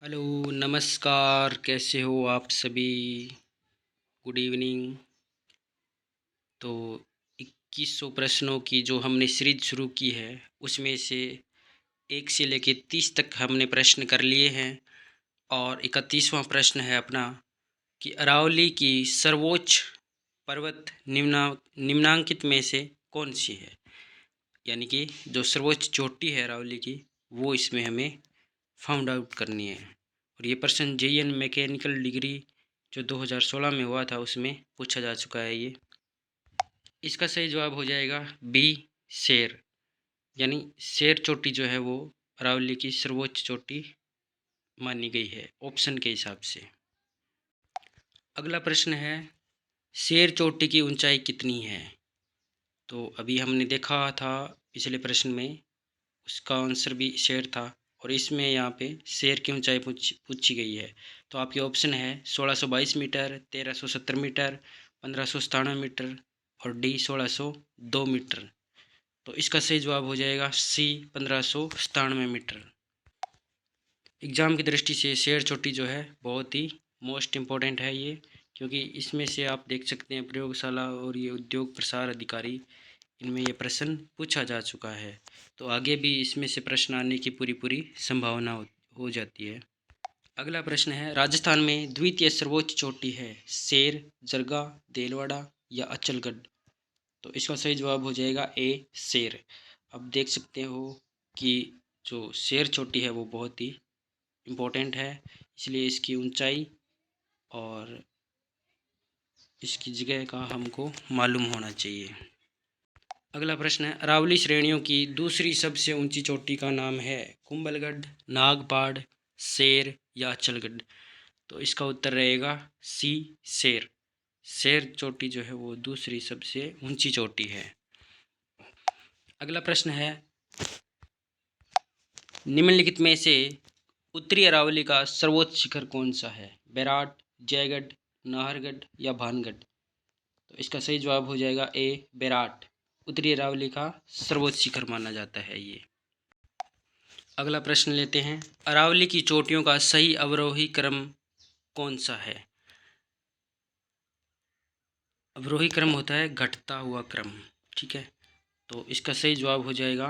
Hello, नमस्कार। कैसे हो आप सभी? Good evening. तो 2100 प्रश्नों की जो हमने सीरीज शुरू की है, उसमें से 1 से लेके 30 तक हमने प्रश्न कर लिए हैं। और 31वां प्रश्न है अपना कि अरावली की सर्वोच्च पर्वत निम्नांकित में से कौन सी है? यानी कि जो सर्वोच्च चोटी है अरावली की, वो इसमें हमें फाउंड आउट करनी है। और ये प्रश्न जेईएन मैकेनिकल डिग्री जो 2016 में हुआ था उसमें पूछा जा चुका है ये। इसका सही जवाब हो जाएगा बी, शेर। यानी शेर चोटी जो है वो अरावली की सर्वोच्च चोटी मानी गई है ऑप्शन के हिसाब से। अगला प्रश्न है, शेर चोटी की ऊंचाई कितनी है? तो अभी हमने देखा था पिछले प्रश्न में, उसका आंसर भी शेर था। और इसमें यहाँ पे शेर की ऊंचाई पूछी गई है। तो आपके ऑप्शन है 1622 मीटर, 1370 मीटर, 1597 मीटर और डी 1602 मीटर। तो इसका सही जवाब हो जाएगा सी, 1597 मीटर। एग्ज़ाम की दृष्टि से शेर चोटी जो है बहुत ही मोस्ट इम्पोर्टेंट है ये, क्योंकि इसमें से आप देख सकते हैं प्रयोगशाला और ये उद्योग प्रसार अधिकारी, इनमें ये प्रश्न पूछा जा चुका है। तो आगे भी इसमें से प्रश्न आने की पूरी पूरी संभावना हो जाती है। अगला प्रश्न है, राजस्थान में द्वितीय सर्वोच्च चोटी है शेर, जरगा, देलवाड़ा या अचलगढ़? तो इसका सही जवाब हो जाएगा ए, शेर। अब देख सकते हो कि जो शेर चोटी है वो बहुत ही इम्पोर्टेंट है, इसलिए इसकी ऊंचाई और इसकी जगह का हमको मालूम होना चाहिए। अगला प्रश्न है, अरावली श्रेणियों की दूसरी सबसे ऊंची चोटी का नाम है कुंभलगढ़, नागपाड़, शेर या अचलगढ़? तो इसका उत्तर रहेगा सी, शेर। शेर चोटी जो है वो दूसरी सबसे ऊंची चोटी है। अगला प्रश्न है, निम्नलिखित में से उत्तरी अरावली का सर्वोच्च शिखर कौन सा है? बैराट, जयगढ़, नाहरगढ़ या भानगढ़? तो इसका सही जवाब हो जाएगा ए, बैराट। उत्तरी अरावली का सर्वोच्च शिखर माना जाता है ये। अगला प्रश्न लेते हैं, अरावली की चोटियों का सही अवरोही क्रम कौन सा है? अवरोही क्रम होता है घटता हुआ क्रम, ठीक है। तो इसका सही जवाब हो जाएगा,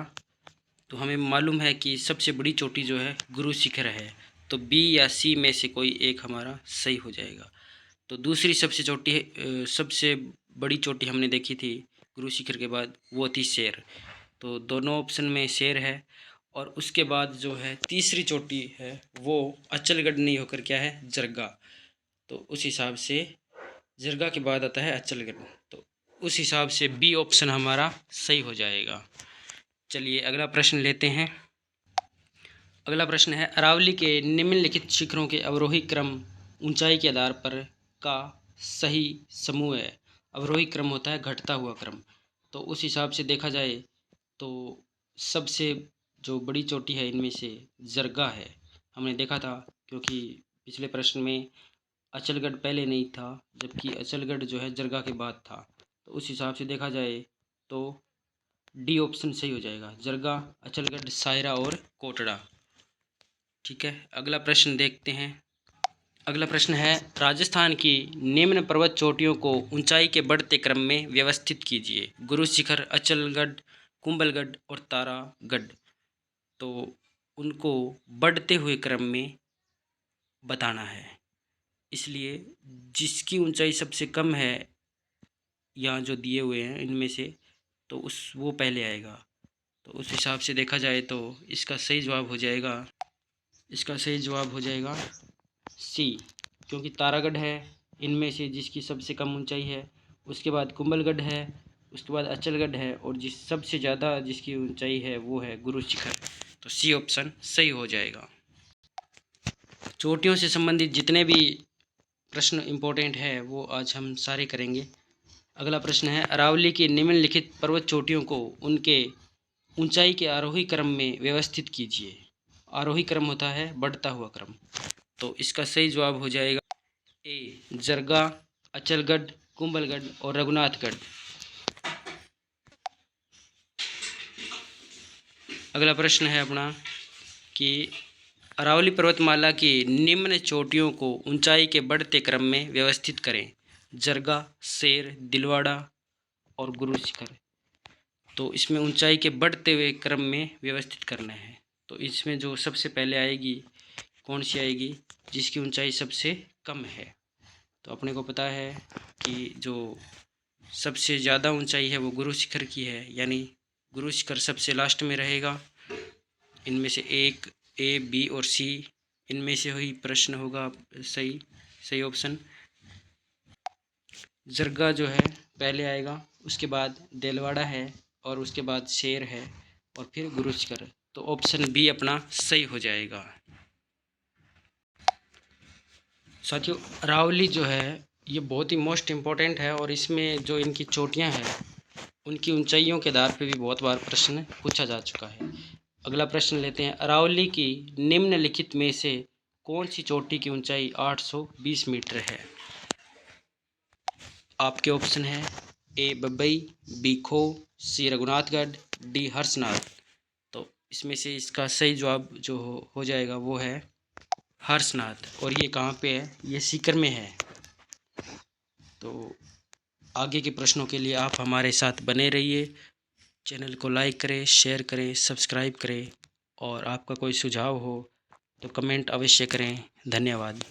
तो हमें मालूम है कि सबसे बड़ी चोटी जो है गुरु शिखर है, तो बी या सी में से कोई एक हमारा सही हो जाएगा। तो दूसरी सबसे बड़ी चोटी हमने देखी थी गुरु शिखर के बाद, वो थी शेर। तो दोनों ऑप्शन में शेर है। और उसके बाद जो है तीसरी चोटी है वो अचलगढ़ नहीं होकर क्या है, जरगा। तो उस हिसाब से जरगा के बाद आता है अचलगढ़। तो उस हिसाब से बी ऑप्शन हमारा सही हो जाएगा। चलिए अगला प्रश्न लेते हैं। अगला प्रश्न है, अरावली के निम्नलिखित शिखरों के अवरोही क्रम ऊंचाई के आधार पर का सही समूह है? अवरोही क्रम होता है घटता हुआ क्रम। तो उस हिसाब से देखा जाए तो सबसे जो बड़ी चोटी है इनमें से जरगा है। हमने देखा था, क्योंकि पिछले प्रश्न में अचलगढ़ पहले नहीं था, जबकि अचलगढ़ जो है जरगा के बाद था। तो उस हिसाब से देखा जाए तो डी ऑप्शन सही हो जाएगा, जरगा, अचलगढ़, सायरा और कोटड़ा। ठीक है, अगला प्रश्न देखते हैं। अगला प्रश्न है, राजस्थान की निम्न पर्वत चोटियों को ऊंचाई के बढ़ते क्रम में व्यवस्थित कीजिए। गुरु शिखर, अचलगढ़, कुंभलगढ़ और तारागढ़। तो उनको बढ़ते हुए क्रम में बताना है, इसलिए जिसकी ऊंचाई सबसे कम है यहाँ जो दिए हुए हैं इनमें से, तो उस वो पहले आएगा। तो उस हिसाब से देखा जाए तो इसका सही जवाब हो जाएगा सी, क्योंकि तारागढ़ है इनमें से जिसकी सबसे कम ऊंचाई है, उसके बाद कुंभलगढ़ है, उसके बाद अचलगढ़ है, और जिस सबसे ज़्यादा जिसकी ऊंचाई है वो है गुरु शिखर। तो सी ऑप्शन सही हो जाएगा। चोटियों से संबंधित जितने भी प्रश्न इम्पोर्टेंट है वो आज हम सारे करेंगे। अगला प्रश्न है, अरावली की निम्नलिखित पर्वत चोटियों को उनके ऊंचाई के आरोही क्रम में व्यवस्थित कीजिए। आरोही क्रम होता है बढ़ता हुआ क्रम। तो इसका सही जवाब हो जाएगा ए, जरगा, अचलगढ़, कुंभलगढ़ और रघुनाथगढ़। अगला प्रश्न है अपना कि अरावली पर्वतमाला की निम्न चोटियों को ऊंचाई के बढ़ते क्रम में व्यवस्थित करें। जरगा, शेर, दिलवाड़ा और गुरु शिखर। तो इसमें ऊंचाई के बढ़ते हुए क्रम में व्यवस्थित करना है। तो इसमें जो सबसे पहले आएगी कौन सी आएगी, जिसकी ऊंचाई सबसे कम है। तो अपने को पता है कि जो सबसे ज़्यादा ऊंचाई है वो गुरु शिखर की है, यानी गुरु शिखर सबसे लास्ट में रहेगा। इनमें से एक, ए, बी और सी, इनमें से ही प्रश्न होगा सही ऑप्शन। जरगा जो है पहले आएगा, उसके बाद देलवाड़ा है और उसके बाद शेर है और फिर गुरु शिखर। तो ऑप्शन बी अपना सही हो जाएगा। साथियों, अरावली जो है ये बहुत ही मोस्ट इम्पोर्टेंट है और इसमें जो इनकी चोटियां हैं उनकी ऊंचाइयों के आधार पे भी बहुत बार प्रश्न पूछा जा चुका है। अगला प्रश्न लेते हैं। अरावली की निम्नलिखित में से कौन सी चोटी की ऊंचाई 820 मीटर है। आपके ऑप्शन है ए बबई, बी खो, सी रघुनाथगढ़, डी हर्षनाथ। तो इसमें से इसका सही जवाब जो हो जाएगा वो है हर्षनाथ। और ये कहाँ पे है, ये सीकर में है। तो आगे के प्रश्नों के लिए आप हमारे साथ बने रहिए। चैनल को लाइक करें, शेयर करें, सब्सक्राइब करें और आपका कोई सुझाव हो तो कमेंट अवश्य करें। धन्यवाद।